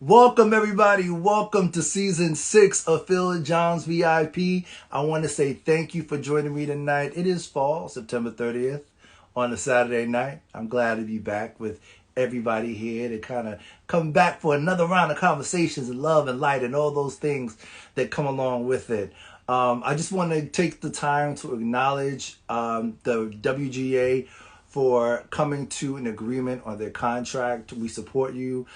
Welcome everybody. Welcome to season 6 of Phil John's VIP. I want to say thank you for joining me tonight. It is fall, September 30th on a Saturday night. I'm glad to be back with everybody here to kind of come back for another round of conversations and love and light and all those things that come along with it. I just want to take the time to acknowledge the WGA for coming to an agreement on their contract. We support you.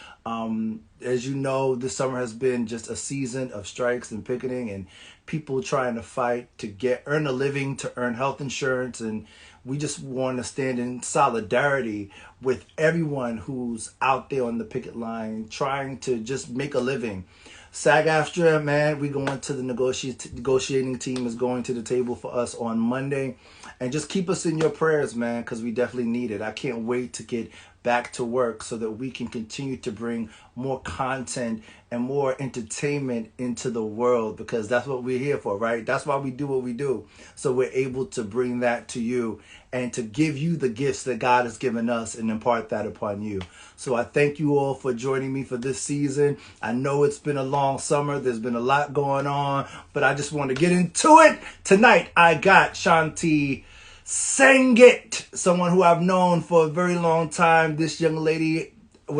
As you know, this summer has been just a season of strikes and picketing and people trying to fight to earn a living, to earn health insurance. And we just want to stand in solidarity with everyone who's out there on the picket line trying to just make a living. SAG-AFTRA, man, we going to the negotiating team is going to the table for us on Monday. And just keep us in your prayers, man, because we definitely need it. I can't wait to get back to work so that we can continue to bring more content and more entertainment into the world, because that's what we're here for, right? That's why we do what we do. So we're able to bring that to you and to give you the gifts that God has given us and impart that upon you. So I thank you all for joining me for this season. I know it's been a long summer. There's been a lot going on, but I just want to get into it. Tonight, I got Shanti Sangit, someone who I've known for a very long time. This young lady, a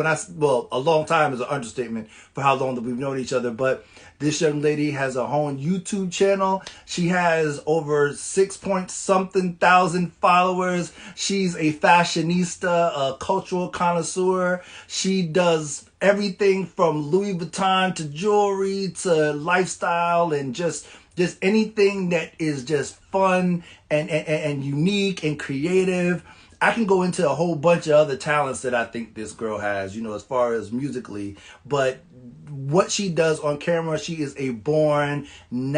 long time is an understatement for how long that we've known each other, but this young lady has a own YouTube channel. She has over 6 point something thousand followers. She's a fashionista, a cultural connoisseur. She does everything from Louis Vuitton to jewelry to lifestyle and just anything that is just fun and unique and creative. I can go into a whole bunch of other talents that I think this girl has, as far as musically, but what she does on camera, she is a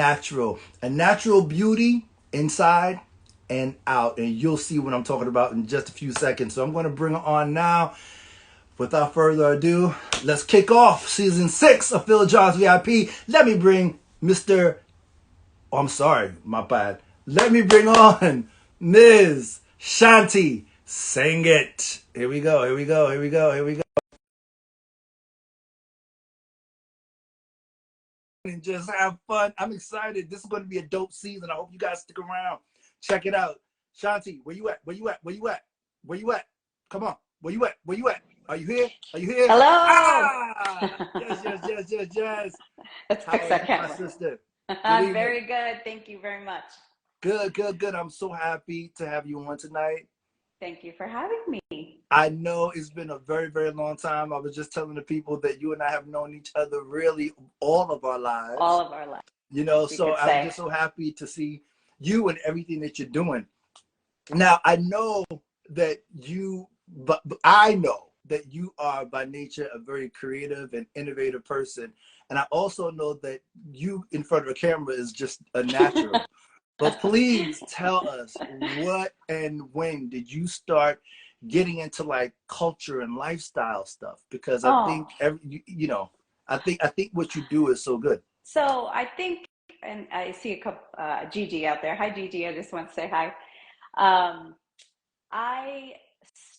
natural beauty inside and out. And you'll see what I'm talking about in just a few seconds. So I'm going to bring her on now. Without further ado, let's kick off season 6 of Phil John's VIP. Let me bring I'm sorry, my bad. Let me bring on Ms. Shanti Sangit. Here we go. And just have fun. I'm excited. This is going to be a dope season. I hope you guys stick around. Check it out. Shanti, where you at? Where you at? Come on. Where you at? Are you here? Hello. Yes. Let's How fix are that you, my camera. sister? Good I'm evening. very good. Thank you very much. Good. I'm so happy to have you on tonight. Thank you for having me. I know it's been a very, very long time. I was just telling the people that you and I have known each other really all of our All lives. of our lives, So you could I'm say. just so happy to see you and everything that you're doing. Now, I know that but I know that you are by nature a very creative and innovative person. And I also know that you in front of a camera is just a natural. But please tell us, what and when did you start getting into like culture and lifestyle stuff? Because I Oh, think I think what you do is so good. so I think, and I see a couple, Gigi out there. Hi, Gigi. I just want to say hi. Um, I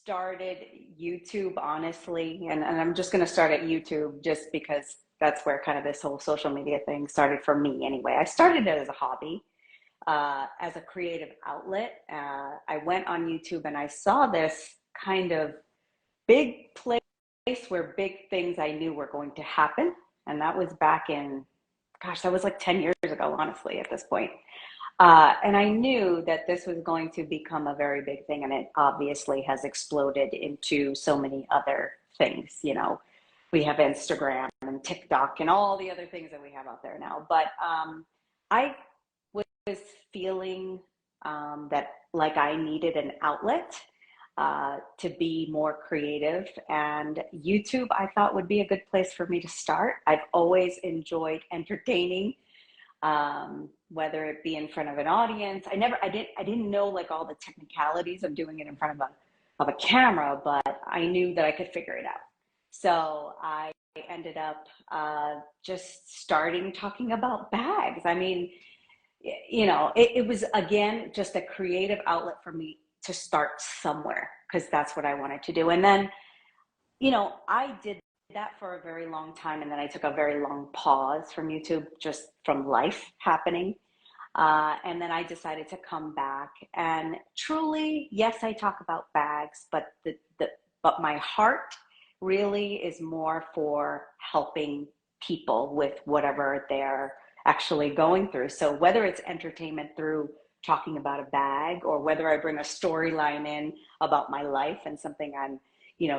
started YouTube, honestly, and I'm just going to start at YouTube just because that's where kind of this whole social media thing started for me anyway. I started it as a hobby. As a creative outlet. I went on YouTube and I saw this kind of big place where big things I knew were going to happen. And that was back in, gosh, that was like 10 years ago, honestly, at this point. And I knew that this was going to become a very big thing. And it obviously has exploded into so many other things. We have Instagram and TikTok and all the other things that we have out there now. But I was feeling that like I needed an outlet to be more creative, and YouTube I thought would be a good place for me to start. I've always enjoyed entertaining, whether it be in front of an audience. I didn't know like all the technicalities of doing it in front of a camera, but I knew that I could figure it out. So I ended up just starting talking about bags. I mean, it was again just a creative outlet for me to start somewhere because that's what I wanted to do. And then, I did that for a very long time, and then I took a very long pause from YouTube, just from life happening. And then I decided to come back. And truly, yes, I talk about bags, but but my heart really is more for helping people with whatever they're actually going through. So whether it's entertainment through talking about a bag, or whether I bring a storyline in about my life and something I'm,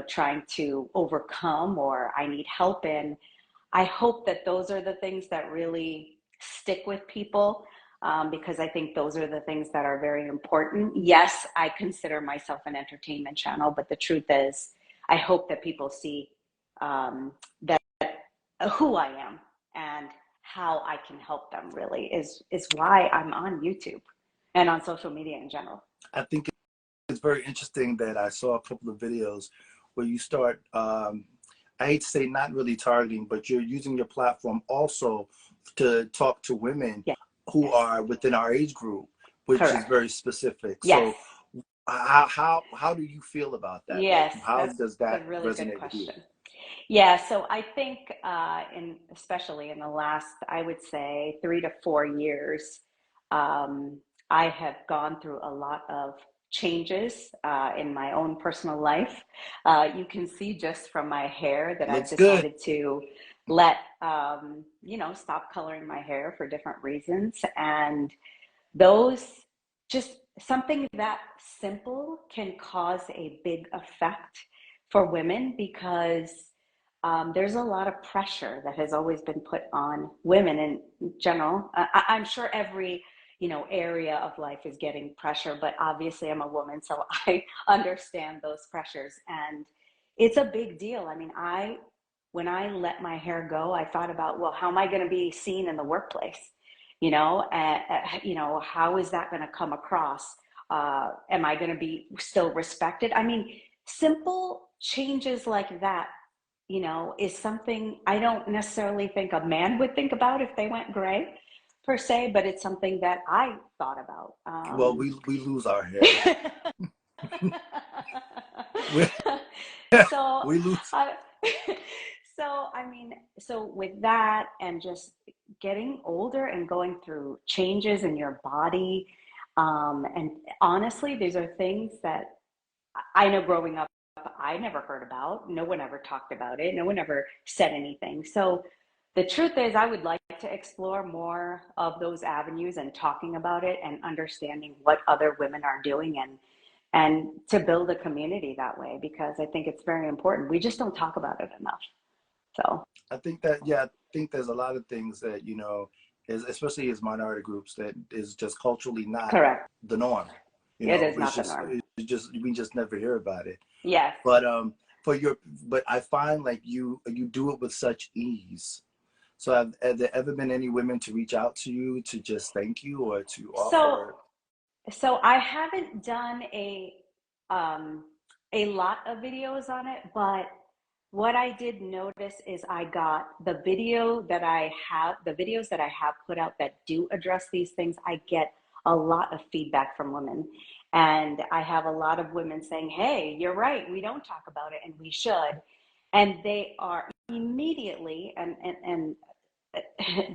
trying to overcome or I need help in, I hope that those are the things that really stick with people, because I think those are the things that are very important. Yes, I consider myself an entertainment channel, but the truth is, I hope that people see, that who I am and how I can help them. Really is why I'm on YouTube and on social media in general. I think it's very interesting that I saw a couple of videos where you start, I hate to say not really targeting, but you're using your platform also to talk to women Yes, who are within our age group, which is correct. very specific. Yes, So how do you feel about that? Like, yes, how that's does a that really good resonate with you? question. Yeah, so I think, especially in the last, I would say, 3 to 4 years, um, I have gone through a lot of changes in my own personal life. You can see just from my hair that I've Looks good. decided to let, stop coloring my hair for different reasons. And those, just something that simple can cause a big effect for women, because there's a lot of pressure that has always been put on women in general. I'm sure every area of life is getting pressure, but obviously I'm a woman, so I understand those pressures, and it's a big deal. I mean, I when I let my hair go, I thought about, well, how am I going to be seen in the workplace? How is that going to come across? Am I going to be still respected? I mean, simple changes like that, is something I don't necessarily think a man would think about if they went gray per se, but it's something that I thought about. Well, we lose our hair. We, so, we lose. I, I mean, so with that and just getting older and going through changes in your body, and honestly, these are things that I know growing up, I never heard about. No one ever talked about it. No one ever said anything. So the truth is, I would like to explore more of those avenues and talking about it and understanding what other women are doing, and to build a community that way, because I think it's very important. We just don't talk about it enough. So I think that, yeah, I think there's a lot of things that, is, especially as minority groups, that is just culturally not correct. the norm. It is It's not the norm. just we just never hear about it. Yes. But for your but I find like you do it with such ease. So have there ever been any women to reach out to you to just thank you or to So offer? So I haven't done um, a lot of videos on it, but what I did notice is I got the videos that I have put out that do address these things. I get a lot of feedback from women, and I have a lot of women saying, "Hey, you're right. We don't talk about it, and we should." And they are immediately, and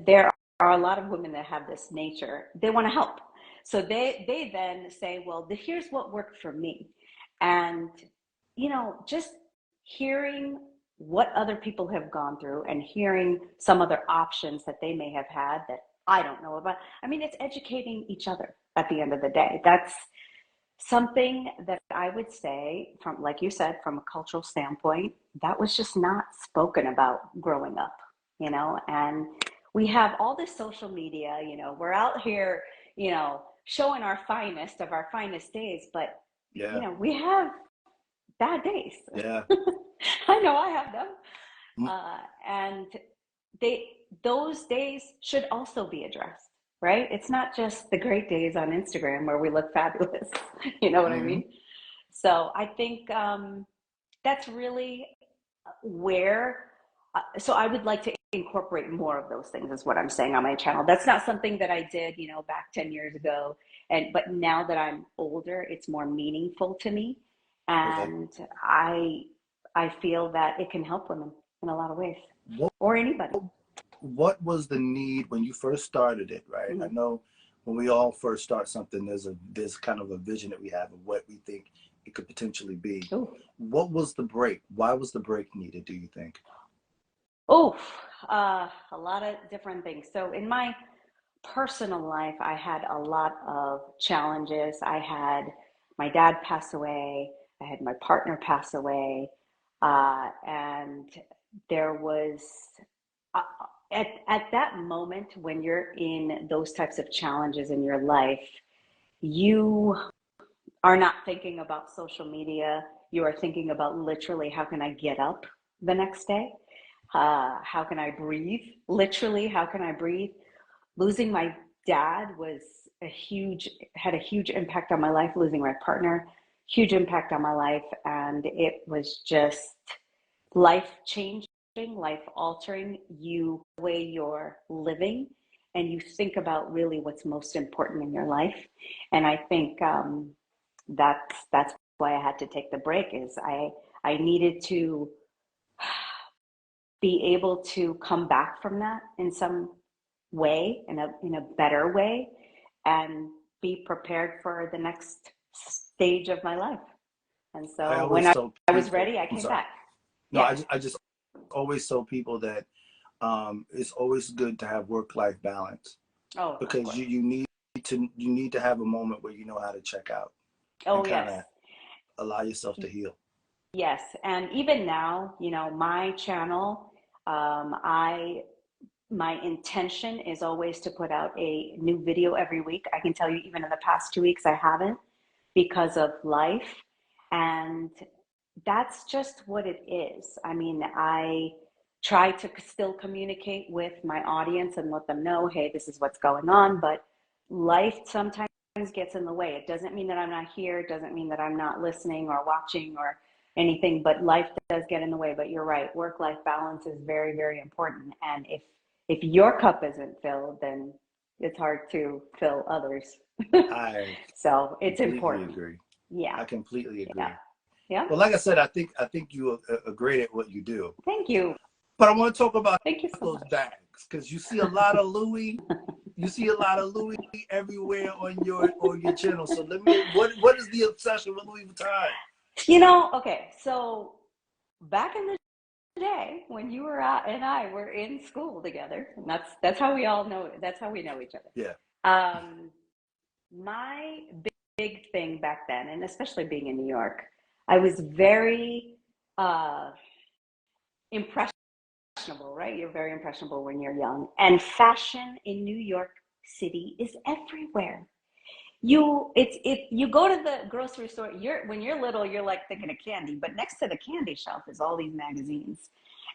there are a lot of women that have this nature. They want to help. So they then say, well, here's what worked for me. And, just hearing what other people have gone through and hearing some other options that they may have had that I don't know about. I mean, it's educating each other at the end of the day. That's something that I would say, from, like you said, from a cultural standpoint, that was just not spoken about growing up, and we have all this social media, we're out here, showing our finest of our finest days, but, Yeah, we have bad days. yeah. I know I have them. Mm, And those days should also be addressed, right? It's not just the great days on Instagram where we look fabulous. You know what I mhm. mean? So I think, that's really where. So I would like to incorporate more of those things, is what I'm saying, on my channel. That's not something that I did, back 10 years ago, but now that I'm older, it's more meaningful to me, Okay. and I I feel that it can help women. in a lot of ways, What or anybody. what was the need when you first started it, right? I Mm-hmm. know when we all first start something, there's kind of a vision that we have of what we think it could potentially be. Ooh. What was the break? Why was the break needed, do you think? Oh, a lot of different things. So in my personal life, I had a lot of challenges. I had my dad pass away, I had my partner pass away, and there was, uh, at that moment when you're in those types of challenges in your life, you are not thinking about social media. You are thinking about literally how can I get up the next day? How can I breathe? Literally, how can I breathe? Losing my dad was had a huge impact on my life. Losing my partner, huge impact on my life. And it was just life changing, life altering. You, the way you're living, and you think about really what's most important in your life. And I think that's why I had to take the break. Is I needed to be able to come back from that in some way, in a better way, and be prepared for the next stage of my life. And I so when always tell I was people, ready, I I'm came sorry. back. No, Yeah. I just always tell people that it's always good to have work-life balance Oh, of because course. you need to have a moment where you know how to check out and Oh, kind yes. of allow yourself to heal. Yes. And even now, my channel, I my intention is always to put out a new video every week. I can tell you, even in the past 2 weeks, I haven't because of life. And that's just what it is. I mean, I try to still communicate with my audience and let them know, hey, this is what's going on. But life sometimes gets in the way. It doesn't mean that I'm not here. It doesn't mean that I'm not listening or watching or anything, but life does get in the way. But you're right. Work-life balance is very, very important. And if your cup isn't filled, then it's hard to fill others. I So it's completely important. agree. Yeah. I completely Yeah. agree. Yeah. Well, like I said, I think you are great at what you do. Thank you. But I want to talk about Thank you so those much. bags because you see a lot of Louis. You see a lot of Louis everywhere on your channel. So let me. What is the obsession with Louis Vuitton? Okay, so back in the day when you were and I were in school together, and that's how we all know. That's how we know each other. Yeah. Um, my big thing back then, and especially being in New York, I was very uh, impressionable, right? You're very impressionable when you're young, and fashion in New York City is everywhere. It's if you go to the grocery store, when you're little, you're like thinking of candy, but next to the candy shelf is all these magazines.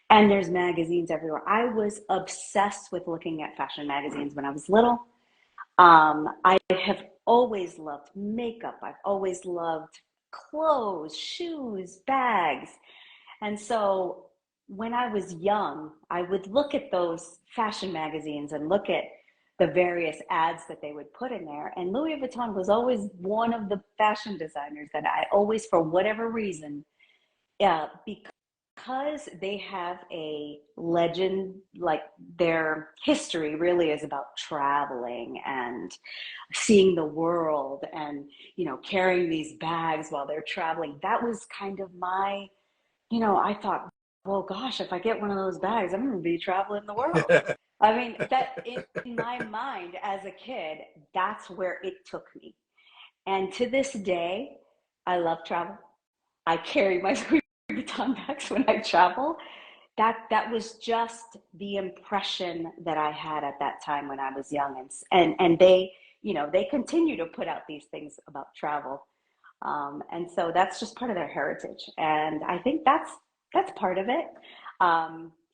And there's magazines everywhere. I was obsessed with looking at fashion magazines when I was little. I have always loved makeup. I've always loved clothes, shoes, bags. And so when I was young, I would look at those fashion magazines and look at the various ads that they would put in there. And Louis Vuitton was always one of the fashion designers that I always, for whatever reason, because they have a legend, like their history really is about traveling and seeing the world and, carrying these bags while they're traveling. That was kind of I thought, well, gosh, if I get one of those bags, I'm going to be traveling the world. I mean, that in my mind as a kid, that's where it took me. And to this day, I love travel. I carry my Louis Vuitton bags when I travel. That was just the impression that I had at that time when I was young, and they they continue to put out these things about travel, and so that's just part of their heritage, and I think that's part of it.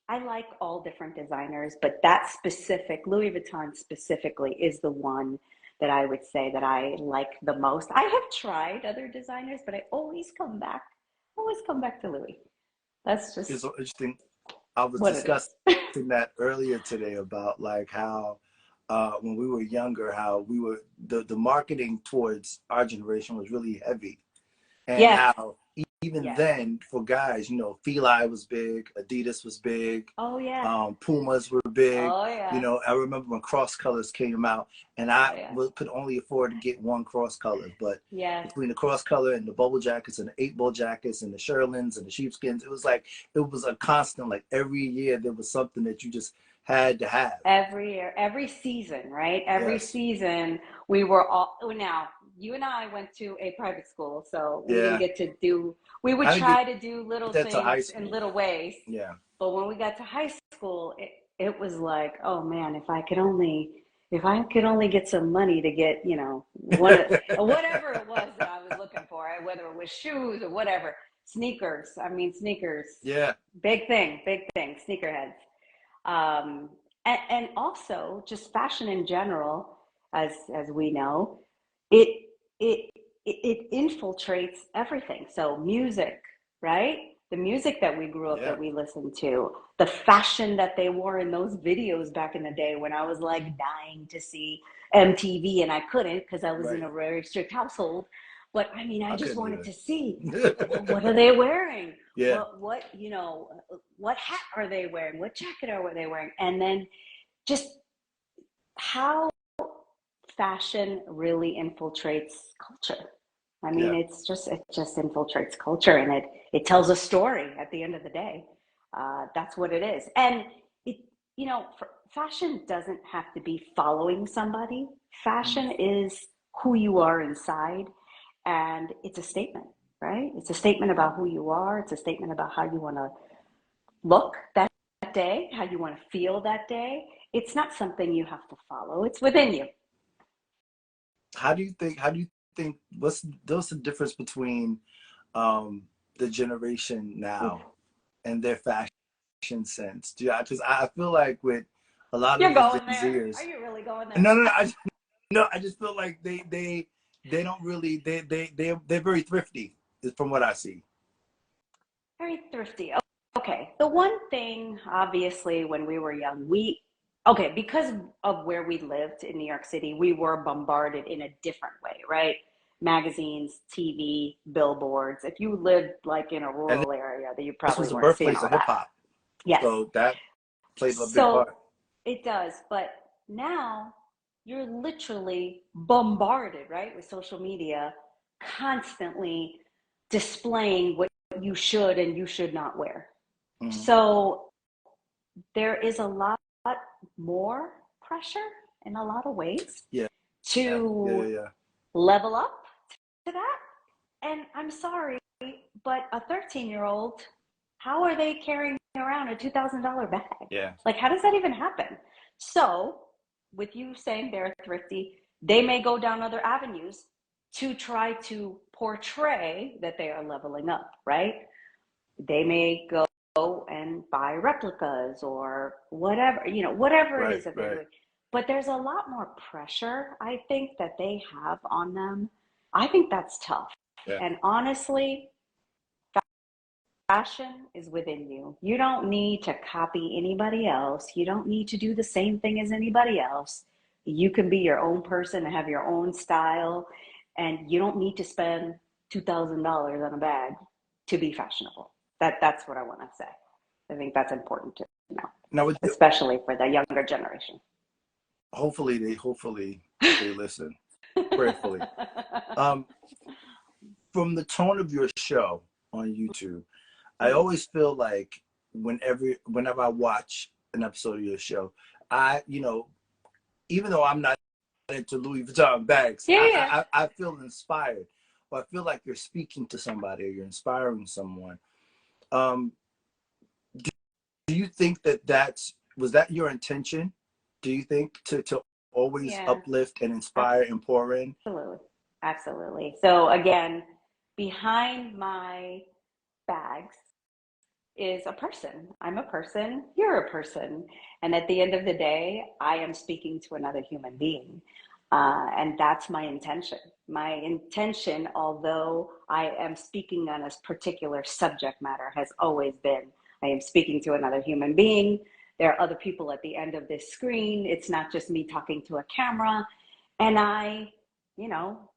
I like all different designers, but that specific Louis Vuitton specifically is the one that I would say that I like the most. I have tried other designers, but I always come back to Louis. That's It's just so interesting. I was what it discussing is. that earlier today about like how when we were younger, how we were the marketing towards our generation was really heavy, and Yes. how even Yes. then, for guys, Feli was big, Adidas was big, Oh yeah. Pumas were big. Oh yeah. I remember when cross colors came out, and Oh I yeah. could only afford to get one cross colors. But Yes. between the cross color and the bubble jackets and the 8 ball jackets and the Sherlins and the sheepskins, it was a constant. Like every year, there was something that you just had to have. Every year, every season, right? Every Yes. season, we were all, oh, now, you and I went to a private school, so we didn't Yeah. get to do, we would I didn't get try to do little that to high things in school. little ways. Yeah. But when we got to high school, it was like, oh man, if I could only get some money to get, whatever it was that I was looking for, whether it was shoes or whatever, sneakers. I mean, sneakers, Yeah. big thing, sneakerheads. Um, and also just fashion in general, as we know, it it it infiltrates everything. So music, right? The music that we grew up, Yeah. that we listened to, the fashion that they wore in those videos back in the day when I was like dying to see MTV and I couldn't because I was in Right. a very strict household. But I mean, I I just couldn't wanted do to see what it. are they wearing? Yeah. What hat are they wearing? What jacket are they wearing? And then just how fashion really infiltrates culture. I mean, Yeah. it just infiltrates culture, and it tells a story at the end of the day. That's what it is. And it, fashion doesn't have to be following somebody. Mhm. Fashion is who you are inside, and it's a statement, right? It's a statement about who you are. It's a statement about how you want to look that day, how you want to feel that day. It's not something you have to follow. It's within you. How do you think what's the difference between um the generation Oof. now and their fashion sense? Because I feel like with a lot You're of the Gen going there. Are Zers, you really going there? no, no, no, no, I just feel like they don't really they're very thrifty from what I see. Very thrifty. Okay. The one thing, obviously, when we were young, okay, because of where we lived in New York City, we were bombarded in a different way, right? Magazines, TV, billboards. If you lived like in a And rural area, that you this probably was the weren't seeing birthplace all of hip that. hop, Yes. so that played a big So part. it does, but now you're literally bombarded, right, with social media, constantly displaying what you should and you should not wear. Hmm. So there is a lot more pressure in a lot of ways Yeah, yeah, yeah, to yeah. level up to that. And I'm sorry, but a 13-year-old, how are they carrying around a $2,000 bag? Yeah. Like, how does that even happen? So, with you saying they're thrifty, they may go down other avenues to try to portray that they are leveling up, right? They may go and buy replicas or whatever, whatever it Right, is that they're right. doing. But there's a lot more pressure, I think, that they have on them. I think that's tough. Yeah. And honestly, passion is within you. You don't need to copy anybody else. You don't need to do the same thing as anybody else. You can be your own person and have your own style, and you don't need to spend $2,000 on a bag to be fashionable. That's what I want to say. I think that's important to know, Now, especially for the younger generation. hopefully they listen prayerfully. Um, from the tone of your show on YouTube, I Mm. always feel like whenever I watch an episode of your show, I even though I'm not into Louis Vuitton bags, Yeah, yeah. I feel inspired, or I feel like you're speaking to somebody, or you're inspiring someone. Um, do you think was that your intention? Do you think to always Yeah, uplift and inspire and pour in? absolutely. Absolutely. So again, behind my bags is a person. I'm a person, you're a person. And at the end of the day, I am speaking to another human being. And that's my intention. My intention, although I am speaking on a particular subject matter, has always been I am speaking to another human being. There are other people at the end of this screen. It's not just me talking to a camera. And I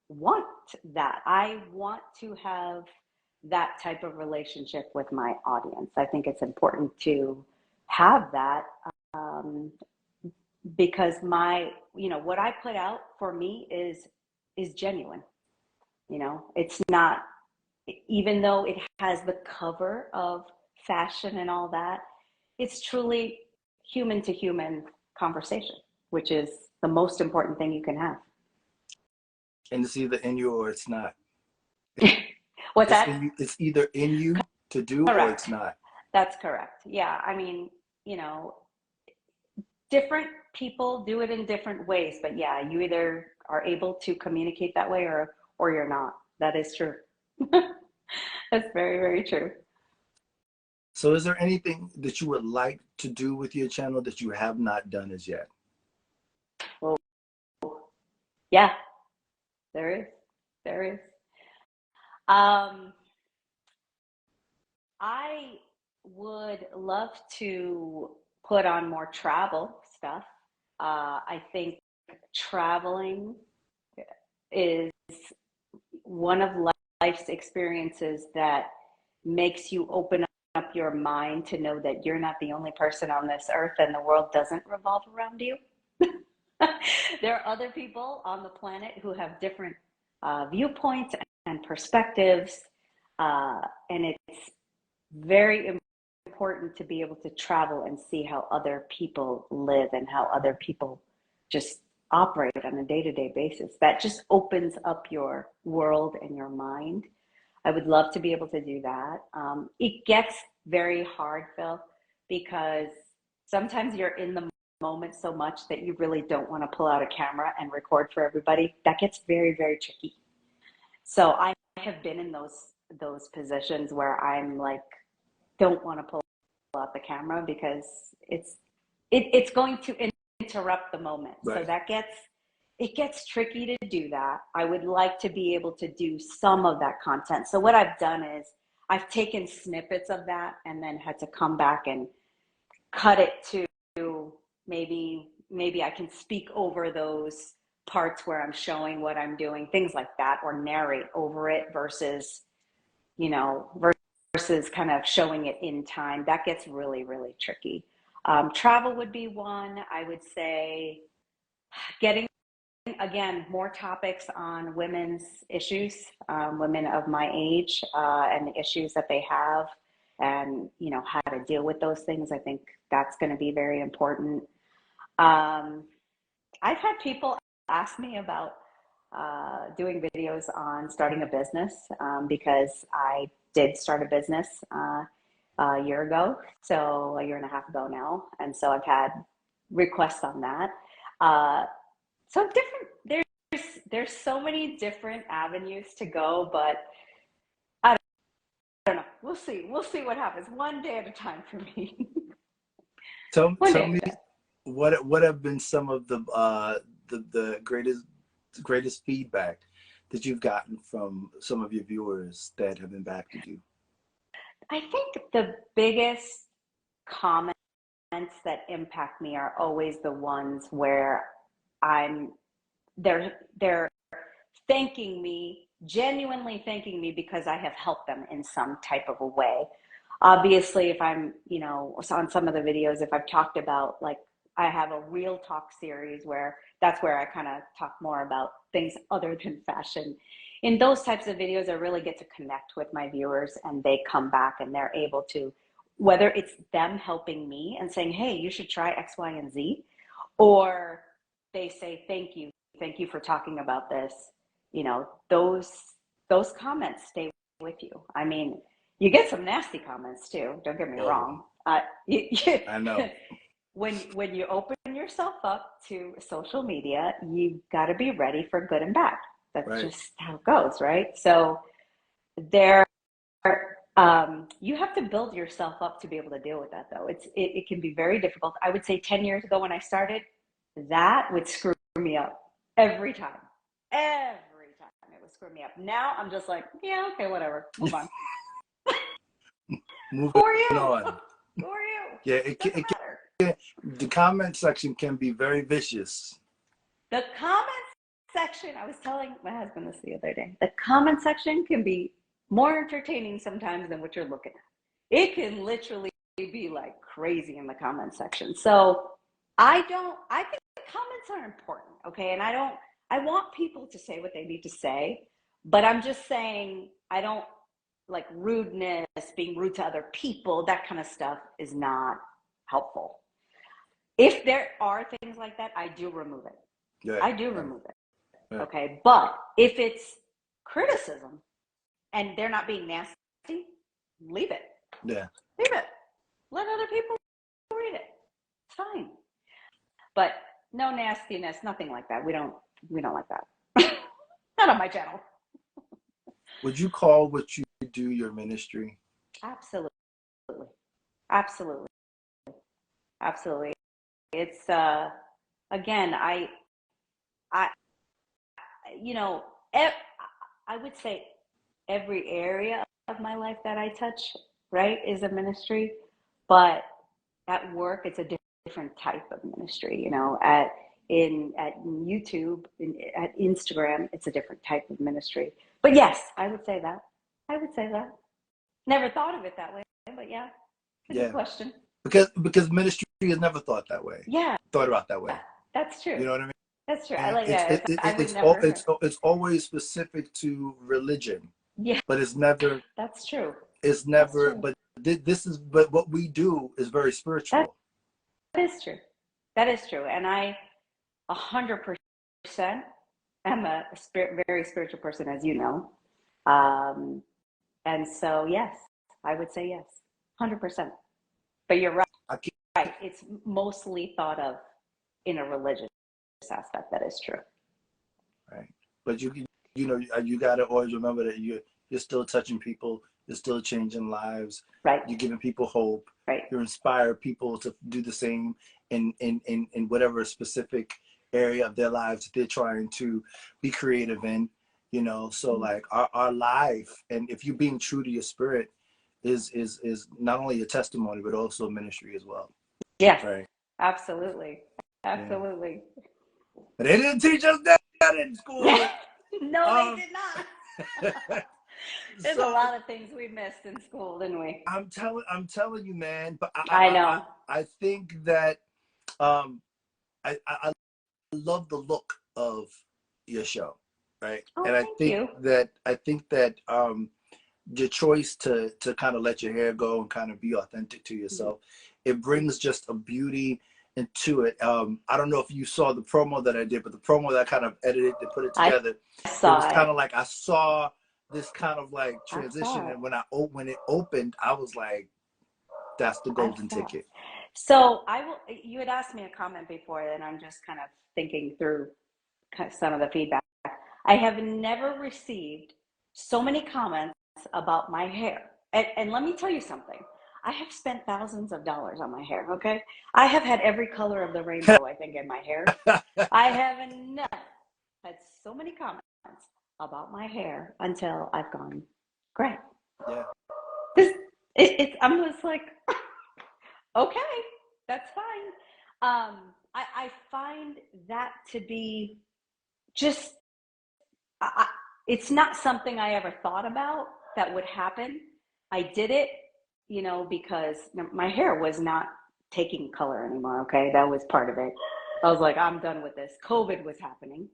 want that. I want to have that type of relationship with my audience. I think it's important to have that, um, because what I put out for me is genuine. It's not, even though it has the cover of fashion and all that, it's truly human to human conversation, which is the most important thing you can have. And it's either in you or it's not. What's It's that? in you, it's either in you to do or it's Correct. not. That's correct. Yeah. I mean, different people do it in different ways, but yeah, you either are able to communicate that way or you're not. That is true. That's very, very true. So is there anything that you would like to do with your channel that you have not done as yet? Well, yeah, there is. There is. Um, I would love to put on more travel stuff. I think traveling is one of life's experiences that makes you open up your mind to know that you're not the only person on this earth and the world doesn't revolve around you. There are other people on the planet who have different viewpoints and perspectives, and it's very important to be able to travel and see how other people live and how other people just operate on a day-to-day basis. That just opens up your world and your mind. I would love to be able to do that. It gets very hard, Phil, because sometimes you're in the moment so much that you really don't want to pull out a camera and record for everybody. That gets very, very tricky. So I have been in those positions where I'm like, don't want to pull out the camera because it's going to interrupt the moment. So Right. it gets tricky to do that. I would like to be able to do some of that content. So what I've done is I've taken snippets of that and then had to come back and cut it to maybe I can speak over those parts where I'm showing what I'm doing, things like that, or narrate over it versus, you know, versus kind of showing it in time. That gets really, really tricky. Travel would be one. I would say getting, again, more topics on women's issues, women of my age, and the issues that they have, and how to deal with those things. I think that's going to be very important. Um, I've had people ask me about doing videos on starting a business, because I did start a business a year ago, so a year and a half ago now, and so I've had requests on that. Uh, so there's so many different avenues to go, but I don't know. We'll see what happens. One day at a time for me. One Tell day me at a time. what have been some of the greatest feedback that you've gotten from some of your viewers that have impacted you? I think the biggest comments that impact me are always the ones where I'm they're thanking me, genuinely thanking me because I have helped them in some type of a way. Obviously, if I'm, on some of the videos, if I've talked about, like, I have a real talk series where that's where I kind of talk more about things other than fashion. In those types of videos, I really get to connect with my viewers and they come back and they're able to, whether it's them helping me and saying, hey, you should try X, Y, and Z, or they say, thank you for talking about this. Those comments stay with you. I mean, you get some nasty comments too, don't get me Oh, wrong. I know. When you open yourself up to social media, you've got to be ready for good and bad. That's Right. just how it goes, right? So there, you have to build yourself up to be able to deal with that, though. It can be very difficult. I would say 10 years ago when I started, that would screw me up every time. Every time it would screw me up. Now I'm just like, yeah, okay, whatever. Move on. Who Moving are you? on. Who are you? Yeah, Doesn't matter. the comment section can be very vicious. The comment section, I was telling my husband this the other day, the comment section can be more entertaining sometimes than what you're looking at. It can literally be like crazy in the comment section. So I think comments are important, okay? And I want people to say what they need to say, but I'm just saying, I don't like rudeness, being rude to other people, that kind of stuff is not helpful. If there are things like that, I do remove it. Yeah. I do remove it. Yeah. Okay. But if it's criticism and they're not being nasty, leave it. Yeah. Leave it. Let other people read it. It's fine. But no nastiness, nothing like that. We don't like that. Not on my channel. Would you call what you do your ministry? Absolutely. Absolutely. Absolutely. It's again, I you know, I would say every area of my life that I touch, right, is a ministry. But at work, it's a different type of ministry. You know, at YouTube, at Instagram, it's a different type of ministry. But yes, I would say that. I would say that. Never thought of it that way, but yeah, it's a good question. Because ministry is never thought that way. Yeah, thought about that way. That's true. You know what I mean? That's true. And I like that. It's always specific to religion. Yeah, but it's never. That's true. It's never. But but what we do is very spiritual. That is true. That is true, and I 100% am a very spiritual person, as you know. And so, yes, I would say yes, 100%. But you're right. Right. It's mostly thought of in a religious aspect. That is true. Right. But you got to always remember that you're still touching people. You're still changing lives. Right. You're giving people hope. Right. You inspire people to do the same in whatever specific area of their lives that they're trying to be creative in. You know, so like our life, and if you're being true to your spirit, is not only a testimony but also a ministry as well. Yes. Right. Absolutely. Absolutely. Yeah. But they didn't teach us that in school. No, they did not. There's a lot of things we missed in school, didn't we? I'm telling you, man. But I know. I think that I love the look of your show, right? Oh, and I think that your choice to kind of let your hair go and kind of be authentic to yourself, it brings just a beauty into it. I don't know if you saw the promo that I did, but the promo that I kind of edited to put it together, it was kind of like I saw this kind of like transition, and when it opened, I was like, that's the golden ticket. So you had asked me a comment before, and I'm just kind of thinking through some of the feedback. I have never received so many comments about my hair. And let me tell you something. I have spent thousands of dollars on my hair, okay? I have had every color of the rainbow, I think, in my hair. I haven't had so many comments about my hair until I've gone gray. Yeah. I'm just like, okay, that's fine. I find that to be just, it's not something I ever thought about that would happen. I did it, because my hair was not taking color anymore, okay? That was part of it. I was like, I'm done with this. COVID was happening.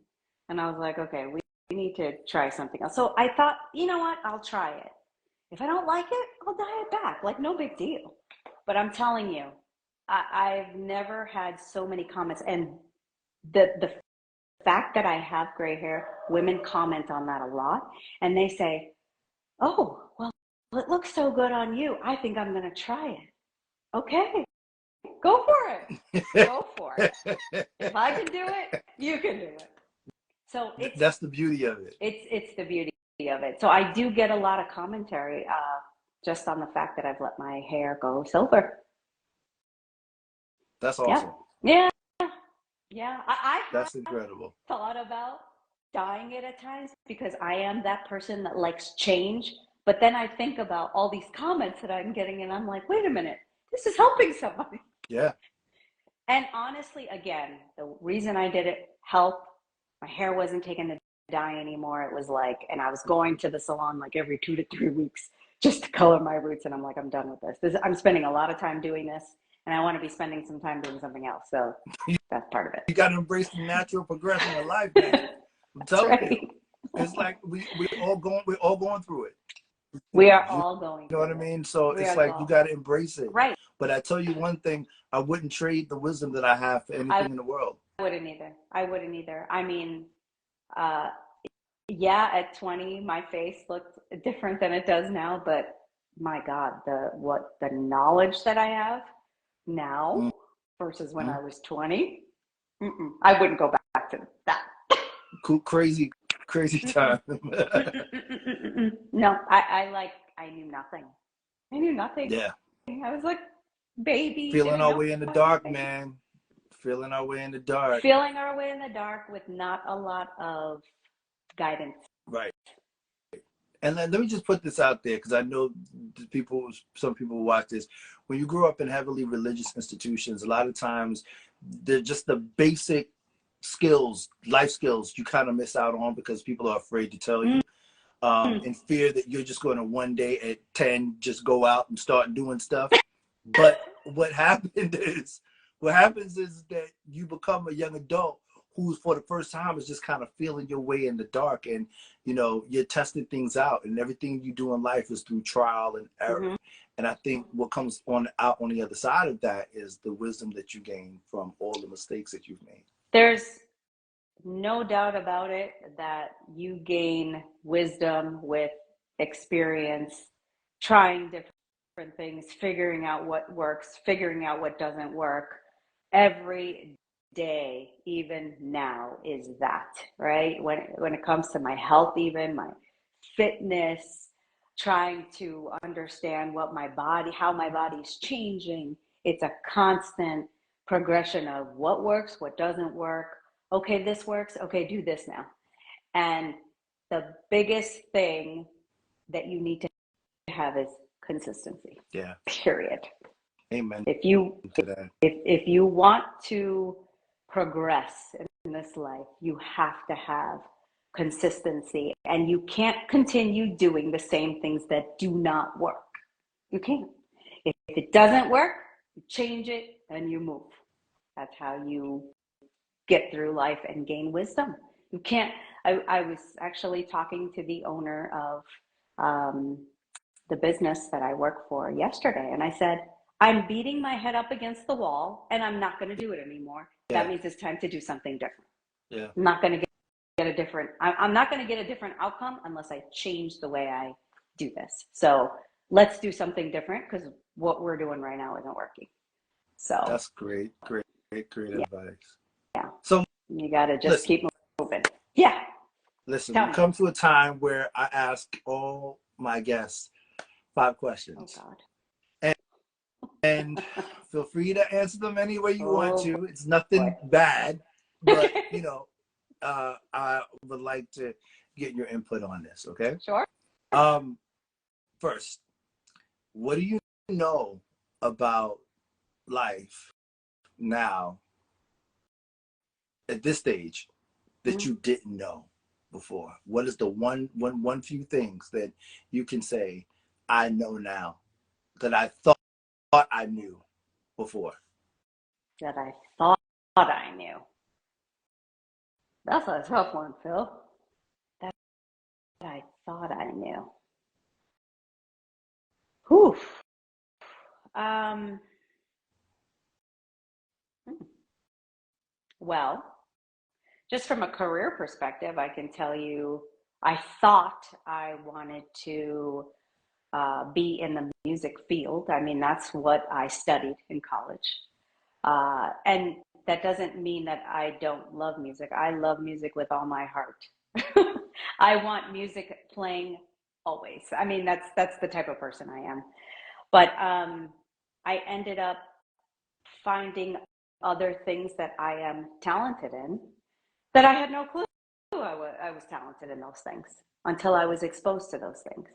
And I was like, okay, we need to try something else. So I thought, you know what? I'll try it. If I don't like it, I'll dye it back. Like, no big deal. But I'm telling you, I've never had so many comments. And the fact that I have gray hair, women comment on that a lot. And they say, oh, well, it looks so good on you. I think I'm going to try it. Okay, go for it. Go for it. If I can do it, you can do it. So that's the beauty of it. It's the beauty of it. So I do get a lot of commentary just on the fact that I've let my hair go silver. That's awesome. Yeah. I that's incredible. Thought about dyeing it at times because I am that person that likes change. But then I think about all these comments that I'm getting, and I'm like, wait a minute, this is helping somebody. Yeah. And honestly, again, the reason I did it, health, my hair wasn't taking the dye anymore. It was like, and I was going to the salon like every 2 to 3 weeks just to color my roots. And I'm like, I'm done with I'm spending a lot of time doing this, and I want to be spending some time doing something else. So that's part of it. You got to embrace the natural progression of life, man. I'm telling you, it's like we're all going through it. We are You all going know what I through it. mean? So We it's are like you all got to embrace it. right. But I tell you one thing, I wouldn't trade the wisdom that I have for anything in the world. I wouldn't either. I mean, yeah, at 20, my face looked different than it does now, but my God, the knowledge that I have now versus when I was 20, I wouldn't go back to that. Cool, crazy time. No, I knew nothing. I knew nothing. Yeah. I was like baby, Feeling didn't our know way in the dark, anything. man. Feeling our way in the dark. Feeling our way in the dark with not a lot of guidance. Right. And let me just put this out there, because I know some people watch this. When you grow up in heavily religious institutions, a lot of times they're just the basic skills, life skills, you kind of miss out on because people are afraid to tell you, in fear that you're just going to one day at 10 just go out and start doing stuff. But what happens is that you become a young adult who's for the first time is just kind of feeling your way in the dark, and you're testing things out, and everything you do in life is through trial and error. And I think what comes out on the other side of that is the wisdom that you gain from all the mistakes that you've made. There's no doubt about it that you gain wisdom with experience, trying different things, figuring out what works, figuring out what doesn't work. Every day, even now, is that, right? When it comes to my health, even my fitness, trying to understand how my body's changing. It's a constant progression of what works, what doesn't work. Okay, this works. Okay, do this now. And the biggest thing that you need to have is consistency. Yeah. Period. Amen If you to that. if you want to progress in this life, you have to have consistency, and you can't continue doing the same things that do not work. You can't. If it doesn't work, you change it and you move. That's how you get through life and gain wisdom. You can't. I was actually talking to the owner of the business that I work for yesterday, and I said, I'm beating my head up against the wall and I'm not going to do it anymore. Yeah. That means it's time to do something different. Yeah. I'm not going to I'm not going to get a different outcome unless I change the way I do this. So let's do something different, because what we're doing right now isn't working. So that's great advice. Yeah. So you got to just keep moving. Yeah. Listen, we come to a time where I ask all my guests 5 questions. Oh, God. And feel free to answer them any way you want to. It's nothing bad, but I would like to get your input on this. Okay. Sure. First, what do you know about life now at this stage that you didn't know before? What is the one few things that you can say, I know now, that I thought I knew before? That I thought I knew. That's a tough one, Phil. That I thought I knew. Whew. Well, just from a career perspective, I can tell you, I thought I wanted to be in the music field. I mean, that's what I studied in college. And that doesn't mean that I don't love music. I love music with all my heart. I want music playing always. I mean, that's the type of person I am. But I ended up finding other things that I am talented in that I had no clue I was talented in those things until I was exposed to those things,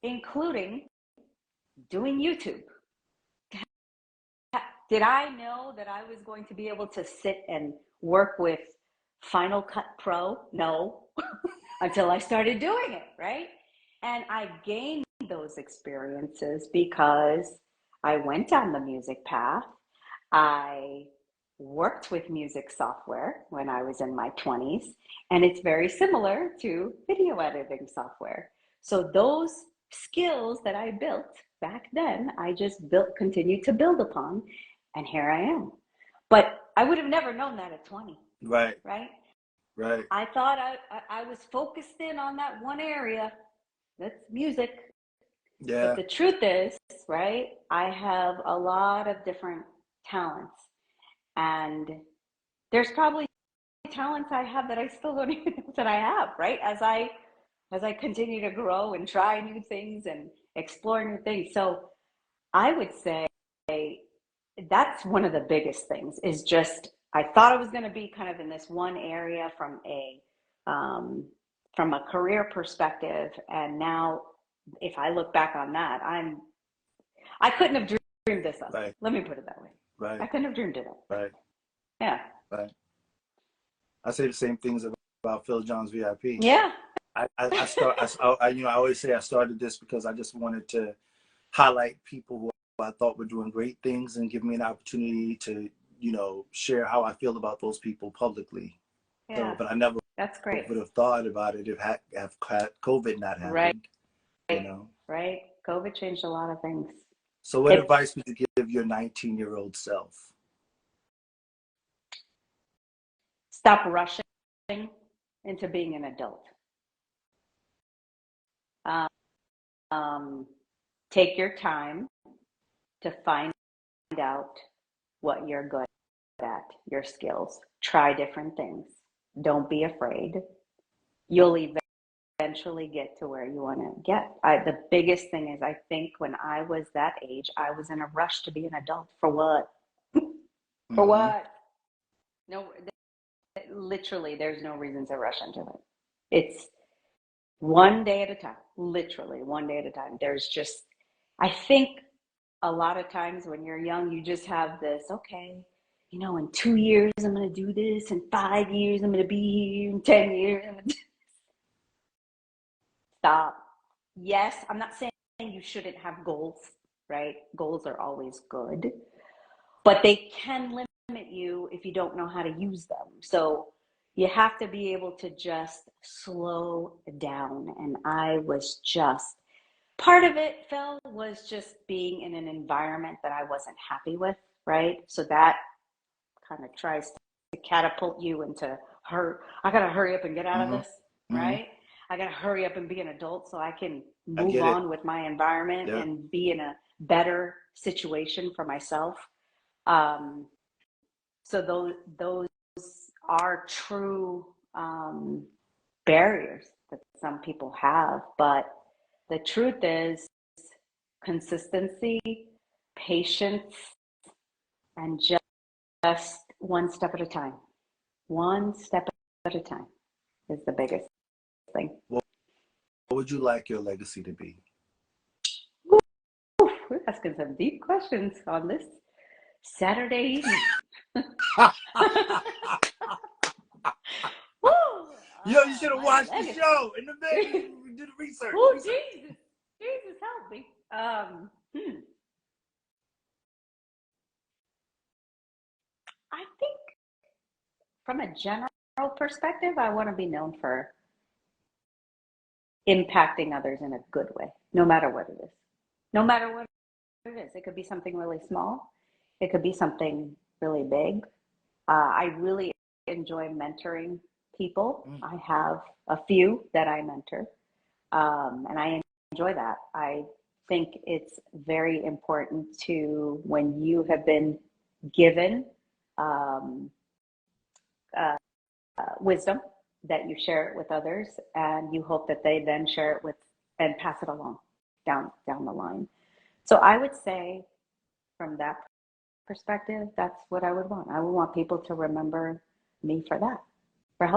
including doing YouTube. Did I know that I was going to be able to sit and work with Final Cut Pro? No, until I started doing it, right? And I gained those experiences because I went down the music path. I worked with music software when I was in my 20s, and it's very similar to video editing software. So those skills that I built back then, I just continued to build upon, and here I am. But I would have never known that at 20, Right. right? Right. I thought I was focused in on that one area, that's music. But Yeah. the truth is, right, I have a lot of different talents. And there's probably talents I have that I still don't even know that I have, right? As I continue to grow and try new things and explore new things. So I would say that's one of the biggest things is just I thought I was going to be kind of in this one area um, from a career perspective, and now if I look back on that, I couldn't have dreamed this up. Right. Let me put it that way. Right. I couldn't have dreamed it up. Right. Yeah. Right. I say the same things about Phil John's VIP. Yeah. I always say I started this because I just wanted to highlight people who I thought were doing great things and give me an opportunity to, share how I feel about those people publicly. Yeah. So, but I never That's great. would have thought about it if had COVID not Right. happened. Right. COVID changed a lot of things. So what advice would you give your 19-year-old self? Stop rushing into being an adult. Take your time to find out what you're good at, your skills. Try different things. Don't be afraid. You'll eventually get to where you want to get. The biggest thing is, I think when I was that age, I was in a rush to be an adult. For what? For what? No, literally, there's no reason to rush into it. It's one day at a time, literally one day at a time. I think a lot of times when you're young, you just have this, okay, in 2 years, I'm going to do this. In 5 years, I'm going to be here. In 10 years, I'm going to stop. Yes, I'm not saying you shouldn't have goals, right? Goals are always good, but they can limit you if you don't know how to use them. So you have to be able to just slow down. And I was just, part of it, Phil, was just being in an environment that I wasn't happy with, right? So that kind of tries to catapult you into I got to hurry up and get out of this, right? I got to hurry up and be an adult so I can move on with my environment and be in a better situation for myself. So those are true barriers that some people have, but the truth is consistency, patience, and just one step at a time. One step at a time is the biggest thing. What would you like your legacy to be? Oof, we're asking some deep questions on this Saturday evening. Yo, you should have watched the show in the bed. Do the research. Oh, Jesus, help me. I think from a general perspective, I want to be known for impacting others in a good way, no matter what it is. No matter what it is. It could be something really small. It could be something really big. I really enjoy mentoring people. I have a few that I mentor, and I enjoy that. I think it's very important to, when you have been given wisdom, that you share it with others, and you hope that they then share it with and pass it along down the line. So I would say, from that perspective, that's what I would want. I would want people to remember me for that, for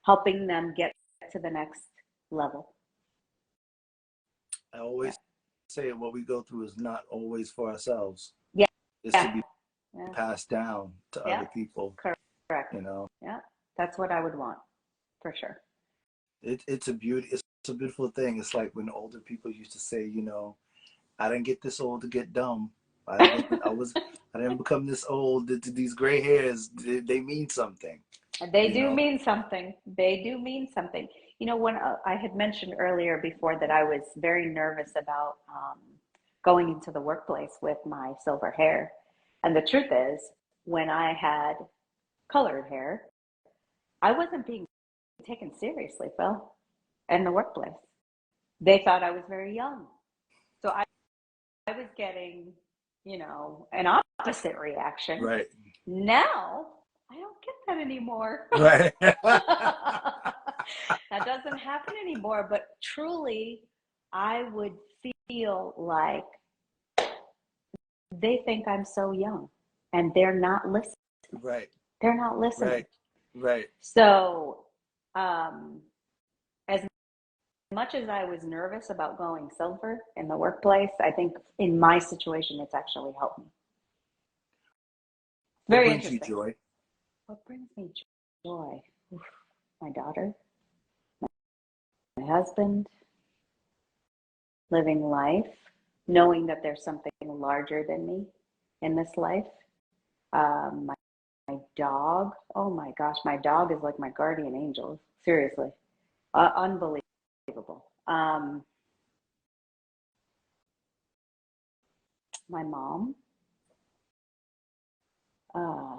helping them get to the next level. I always say what we go through is not always for ourselves. Yeah. It's to be passed down to other people. Correct. correct. you know. Yeah, that's what I would want for sure. It's a beauty. It's a beautiful thing. It's like when older people used to say, you know, I didn't get this old to get dumb. I wasn't. I didn't become this old. These gray hairs, they mean something. They You do know. mean something. They do mean something. You know, when I had mentioned earlier before that I was very nervous about going into the workplace with my silver hair. And the truth is, when I had colored hair, I wasn't being taken seriously, Phil, in the workplace. They thought I was very young. So I was getting, an opposite reaction. Right. Now I don't get that anymore. Right. That doesn't happen anymore. But truly, I would feel like they think I'm so young and they're not listening. Right. They're not listening. Right. Right. So, as much as I was nervous about going silver in the workplace, I think in my situation, it's actually helped me. What Very brings you interesting. joy? What brings me joy? Oof, my daughter, my husband, living life, knowing that there's something larger than me in this life. My dog, oh my gosh, my dog is like my guardian angel. Seriously, unbelievable. My mom, uh,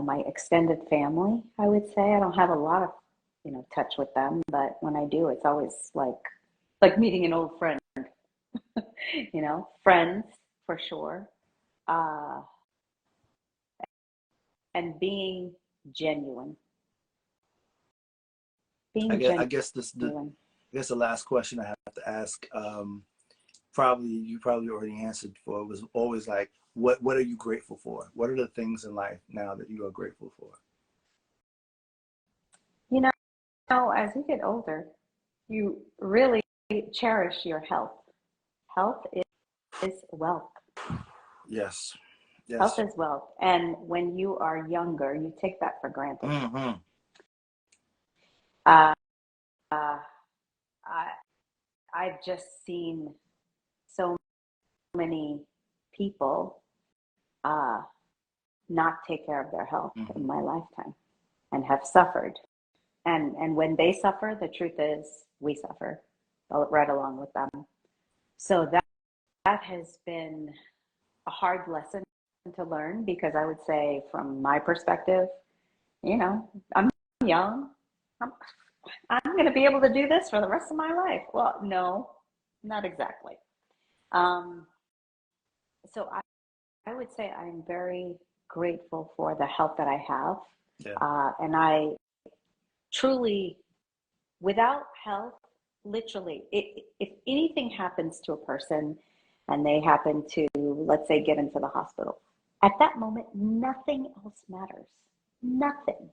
my extended family. I would say I don't have a lot of touch with them, but when I do, it's always like meeting an old friend. Friends for sure, uh, and being genuine, I being guess. I guess genuine. I guess the last question I have to ask. Probably you probably already answered for. It was always like, what are you grateful for? What are the things in life now that you are grateful for? You know, as you get older, you really cherish your health. Health is wealth. Yes. Health Yes. is wealth. And when you are younger, you take that for granted. Mm-hmm. Uh, uh, I, I've just seen so many people uh, not take care of their health Mm-hmm. in my lifetime and have suffered. And when they suffer, the truth is we suffer right along with them. So that has been a hard lesson to learn because I would say from my perspective, I'm young. I'm, I'm going to be able to do this for the rest of my life. Well, no, not exactly. Um, so I would say I'm very grateful for the health that I have. Yeah. And I truly, without health, literally, if anything happens to a person and they happen to, let's say, get into the hospital, at that moment, nothing else matters. Nothing.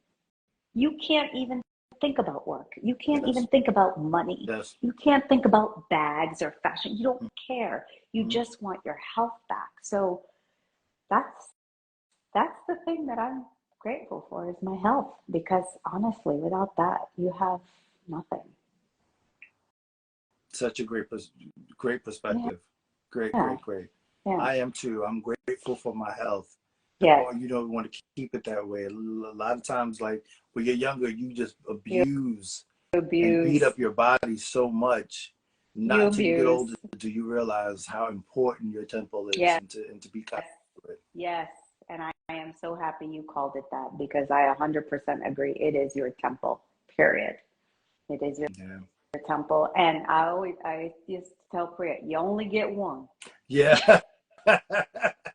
You can't even think about work. You can't even Yes. think about money. Yes. You can't think about bags or fashion. You don't care. You Mm-hmm. just want your health back. So that's that's the thing that I'm grateful for is my health because honestly, without that, you have nothing. Such a great Yeah, perspective. Great, yeah, great, great. yeah. I am too. I'm grateful for my health. Yes, Or you don't want to keep it that way. A lot of times, like when you're younger, you just you abuse and beat abuse. up your body so much. Not You until you get abuse. older do you realize how important your temple is, Yes, and to be kind of it. yes. And I am so happy you called it that because I 100% agree. It is your temple, period. It is your Yeah. temple. And I used to tell Priya, you only get one. Yeah.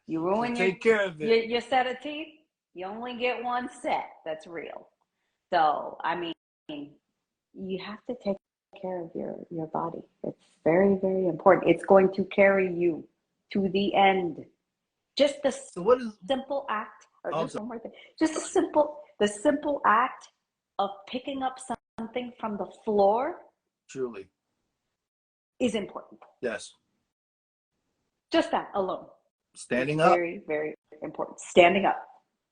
You So ruin take care of it. your set of teeth, you only get one set. That's real. So, I mean, you have to take care of your body. It's very, very important. It's going to carry you to the end. Just the So what is? simple act, or Oh, I'm just sorry. one more thing, just the simple act of picking up something from the floor Truly, is important. yes. Just that alone is Standing up. very, very important. Standing up,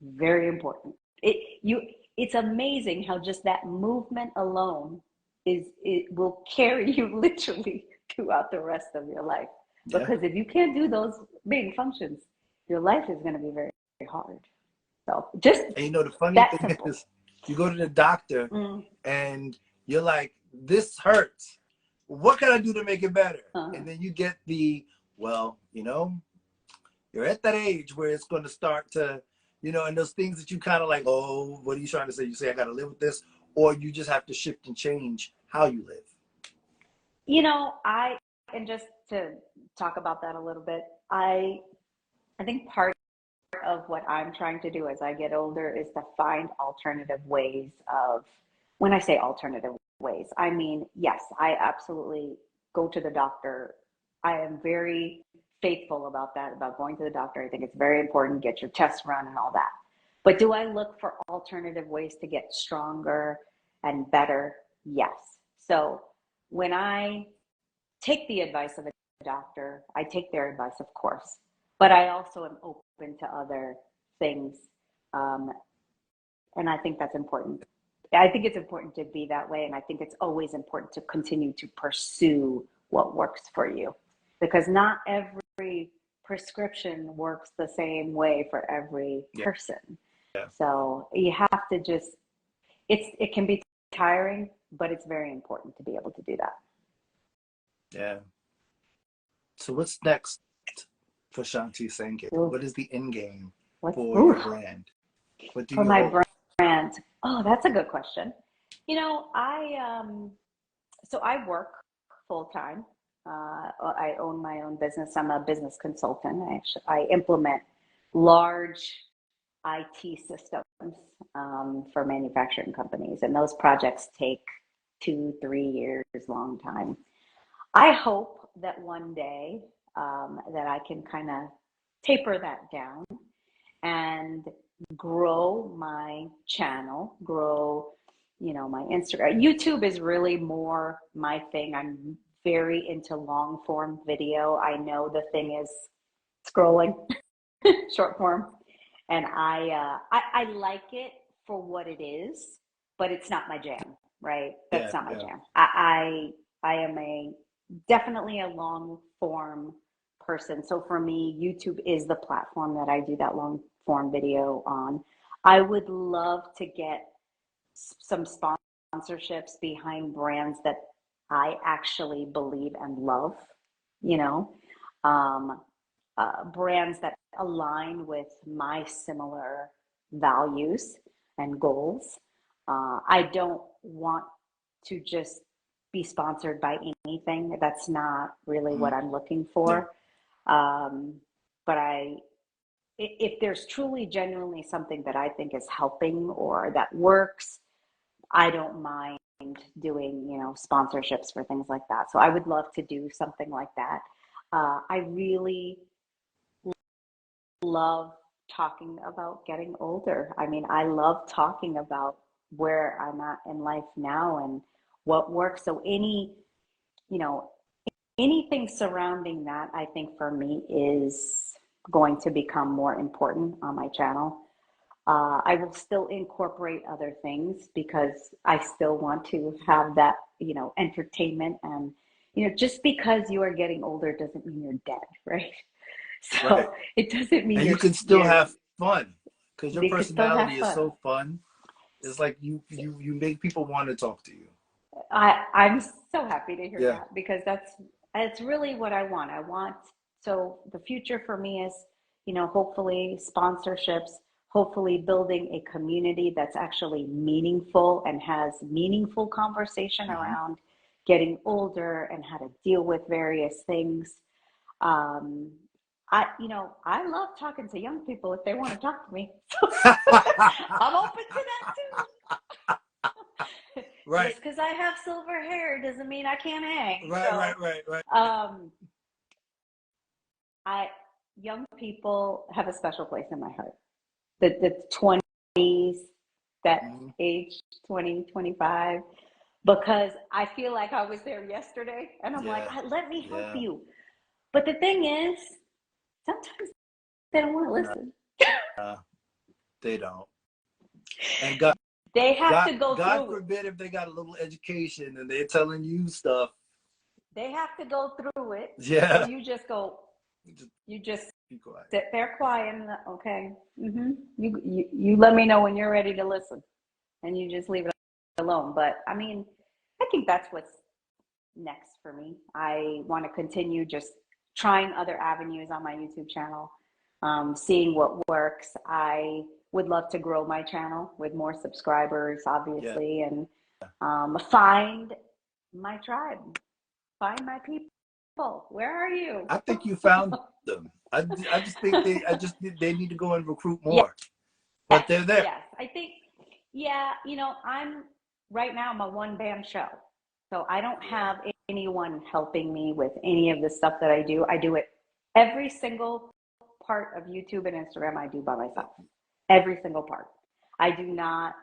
very important. it's amazing how just that movement alone it will carry you literally throughout the rest of your life. Yeah. Because if you can't do those main functions, your life is going to be very, very hard. So just And you know, the funny that thing simple. is, you go to the doctor Mm, and you're like, this hurts. What can I do to make it better? uh, And then you get well, you're at that age where it's going to start to, and those things that you kind of like, oh, what are you trying to say? You say, I got to live with this, or you just have to shift and change how you live. I and just to talk about that a little bit, I think part of what I'm trying to do as I get older is to find alternative ways of, when I say alternative ways, I mean, yes, I absolutely go to the doctor. I am very faithful about that, about going to the doctor. I think it's very important, get your tests run and all that. But do I look for alternative ways to get stronger and better? Yes. So when I take the advice of a doctor, I take their advice, of course, but I also am open to other things. Um, and I think that's important. I think it's important to be that way. And I think it's always important to continue to pursue what works for you, because not every prescription works the same way for every Yeah. person. Yeah. So you have to just, it can be tiring, but it's very important to be able to do that. Yeah. So what's next for Shanti Sangit? Ooh, What is the end game what's, for your ooh, brand? What do for you my hope? brand? Oh, that's a good question. So I work full time. I own my own business. I'm a business consultant. I implement large IT systems for manufacturing companies, and those projects take 2, 3 years, long time. I hope that one day that I can kind of taper that down and grow my channel, grow, my Instagram. YouTube is really more my thing. I'm very into long form video. I know the thing is scrolling, short form, and I like it for what it is, but it's not my jam, right? That's Yeah, not my yeah. jam. I am a definitely a long form person. So for me, YouTube is the platform that I do that long form video on. I would love to get some sponsorships behind brands that I actually believe and love, you know, um, brands that align with my similar values and goals. I don't want to just be sponsored by anything. That's not really what Mhm. I'm looking Yeah. for. But if there's truly genuinely something that I think is helping or that works, I don't mind doing, sponsorships for things like that. So I would love to do something like that. I really love talking about getting older. I mean, I love talking about where I'm at in life now and what works. So you know, anything surrounding that, I think for me is going to become more important on my channel. I will still incorporate other things because I still want to have that, entertainment and, just because you are getting older doesn't mean you're dead, right? Right. So it doesn't mean And you can still have fun because your they could still have personality is fun. so fun. It's like you make people want to talk to you. I'm so happy to hear Yeah. that because that's really what I want. So the future for me is, hopefully sponsorships, hopefully building a community that's actually meaningful and has meaningful conversation Hmm. around getting older and how to deal with various things. Um, I love talking to young people if they want to talk to me. I'm open to that too. Right. Just because I have silver hair doesn't mean I can't hang. Right. Right. Right. Right. Um, I young people have a special place in my heart. The 20s, that Hmm. age 20, 25, because I feel like I was there yesterday, and I'm like, Yeah. let me help Yeah. you. But the thing is, sometimes they don't want to Nah, listen. they don't. And God, They have to go God through it. forbid if they got a little education and they're telling you stuff. They have to go through it. So Yeah. you just go, you just Be quiet. sit there quiet and okay. You let me know when you're ready to listen, and you just leave it alone. But I mean, I think that's what's next for me. I want to continue just trying other avenues on my YouTube channel, seeing what works. I would love to grow my channel with more subscribers, Yeah. obviously, and find my tribe, find my people. Where are you? I think you found them. I just think they need to go and recruit Yes, more. But they're there. yes. I think, yeah, I'm right now, I'm a one band show. So I don't Yeah. have anyone helping me with any of the stuff that I do. I do it every single part of YouTube and Instagram I do by myself. Every single part. I do not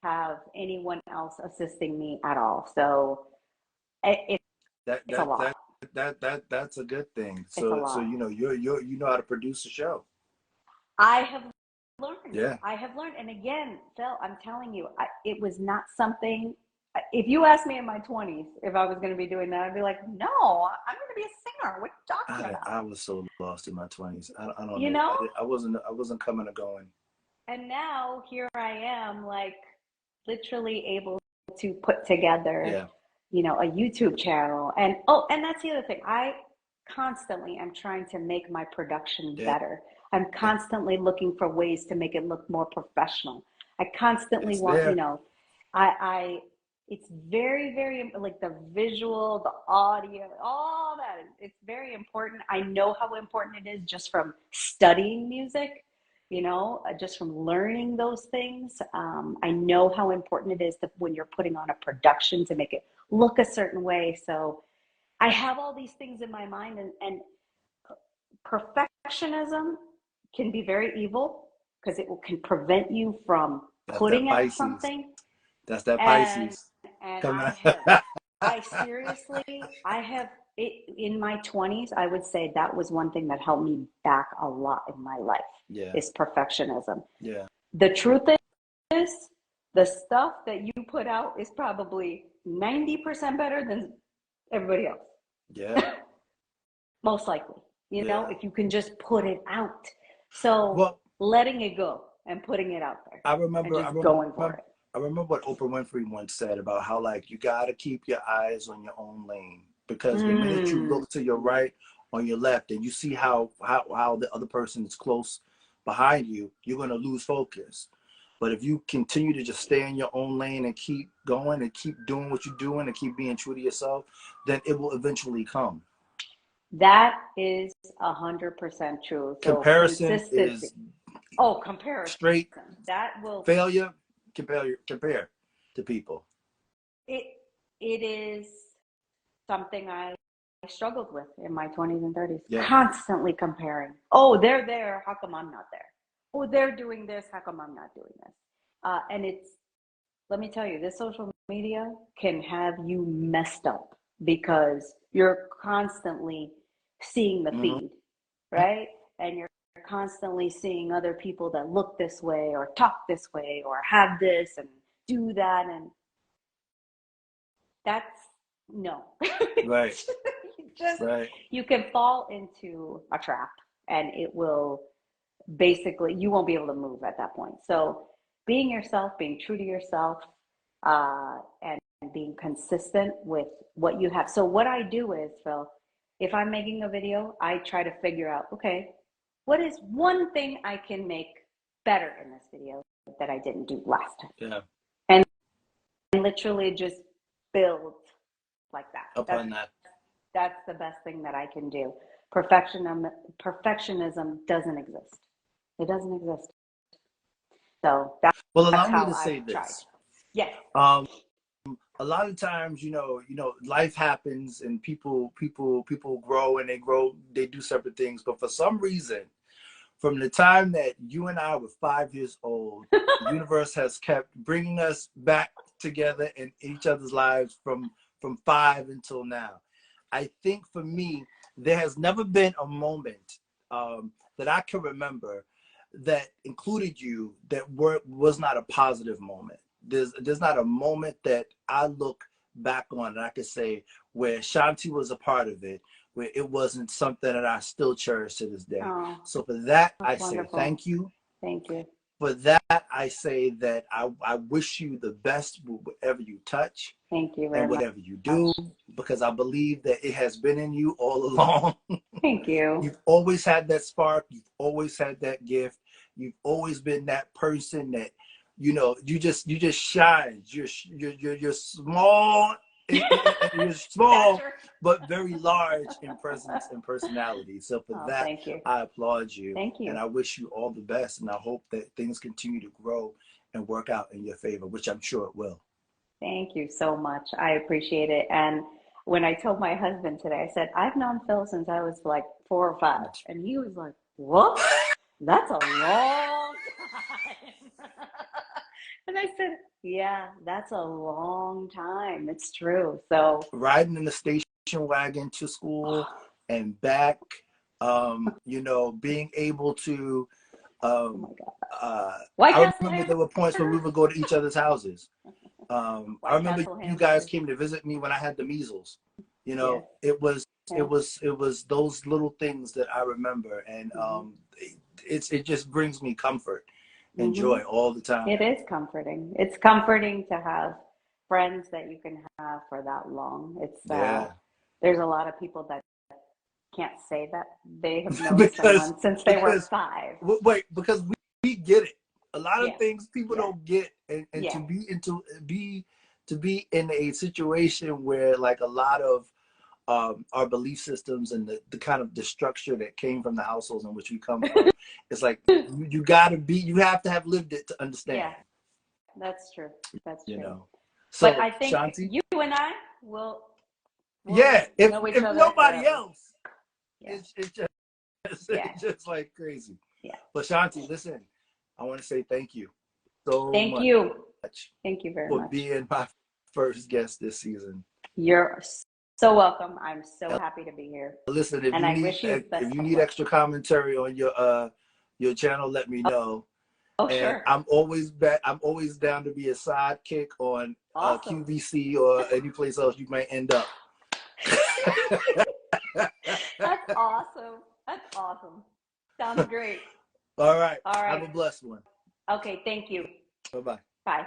have anyone else assisting me at all. So it, That it's a that lot. that that's a good thing. It's a So lot. you know how to produce a show. I have learned. Yeah. I have learned. And again, Phil, I'm telling you, it was not something. If you asked me in my 20s if I was going to be doing that, I'd be like, no, I'm going to be a singer. What are you talking about? I was so lost in my 20s. I don't You know. know? I wasn't coming or going. And now here I am, like literally able to put together, Yeah. a YouTube channel. And that's the other thing. I constantly am trying to make my production Yeah. better. I'm constantly looking for ways to make it look more professional. I constantly It's want, there. I it's very, very like the visual, the audio, all that. It's very important. I know how important it is just from studying music, just from learning those things. I know how important it is that when you're putting on a production to make it look a certain way. So I have all these things in my mind, and perfectionism can be very evil because can prevent you from That's that putting out Pisces. something. That's that And Pisces and coming I seriously, I have it in my 20s. I would say that was one thing that held me back a lot in my life Yeah. is perfectionism. Yeah. The truth is, the stuff that you put out is probably 90% better than everybody else. Yeah. Most likely, Yeah. if you can just put it out. So Well, letting it go and putting it out there I and remember, I just going for remember, it. I remember what Oprah Winfrey once said about how like you gotta keep your eyes on your own lane because the minute you Mm, look to your right or your left and you see how the other person is close behind you, you're gonna lose focus. But if you continue to just stay in your own lane and keep going and keep doing what you're doing and keep being true to yourself, then it will eventually come. that is 100% true. So Comparison consistency. is Oh, comparison. straight That will failure. Compare to people. it it is something I struggled with in my 20s and 30s. Yeah. Constantly comparing. Oh, they're there. How come I'm not there? Oh, they're doing this. How come I'm not doing this? And let me tell you, this social media can have you messed up because you're constantly seeing the Hmm. feed, right? And you're constantly seeing other people that look this way or talk this way or have this and do that. And that's no. Right. just Right. you can fall into a trap and it will basically you won't be able to move at that point. So being yourself, being true to yourself, and being consistent with what you have. So what I do is, Phil, if I'm making a video, I try to figure out, okay, what is one thing I can make better in this video that I didn't do last time? Yeah. And literally just build like that. Upon that. That's the best thing that I can do. Perfectionism doesn't exist. It doesn't exist. So Well, that's allow me how to say I've tried. this. Yes. Um, a lot of times, life happens and people grow and they do separate things. But for some reason, from the time that you and I were 5 years old, the universe has kept bringing us back together in each other's lives from five until now. I think for me, there has never been a moment that I can remember. that included you that was not a positive moment. There's not a moment that I look back on and I could say where Shanti was a part of it, where it wasn't something that I still cherish to this day. Oh, So for that, I that's say wonderful. thank you. Thank you. For that, I say that I wish you the best with whatever you touch Thank you and very whatever you much. do, because I believe that it has been in you all along. Thank you. You've always had that spark. You've always had that gift. You've always been that person that, you just shine. You're small. You're small, Stature. but very large in presence and personality. So for Oh, that, thank you. I applaud you, Thank and you. I wish you all the best. And I hope that things continue to grow and work out in your favor, which I'm sure it will. Thank you so much. I appreciate it. And when I told my husband today, I said, I've known Phil since I was like 4 or 5. And he was like, what? That's a long time. And I said, yeah, that's a long time. It's true. So, Riding in the station wagon to school and back, being able to, oh my um, God. White I Castle remember there were points where we hamburger. would go to each other's houses. I White remember Castle you guys hamburgers. came to visit me when I had the measles. Yes. It was it Yes. was it was those little things that I remember, and Hmm. it just brings me comfort and Hmm. joy all the It time. is comforting. It's comforting to have friends that you can have for that long. Yeah, There's a lot of people that can't say that they have known because someone since they were because 5. wait, because we get it. A lot of Yeah. things people Yeah. don't get, and Yeah. to be in a situation where like a lot of our belief systems and the kind of the structure that came from the households in which we come from, it's like you have to have lived it to understand. Yeah. That's true. That's you true. know But so I think Shanti, you and I will yeah, if know each if other nobody forever. else, Yeah. it's just Yeah. it's just like crazy. Yeah. But Shanti, listen, I want to say thank you so Thank much you. Thank you very for much. being my first guest this season. You're so welcome. I'm so happy to be here. Listen, And I wish you if best you of need luck. extra commentary on your channel, let me know. Oh, And sure. I'm always down to be a sidekick on Awesome. QVC or any place else you might end up. That's awesome. That's awesome. Sounds great. All right. All Have right. a blessed one. Okay. Thank you. Bye bye. Bye.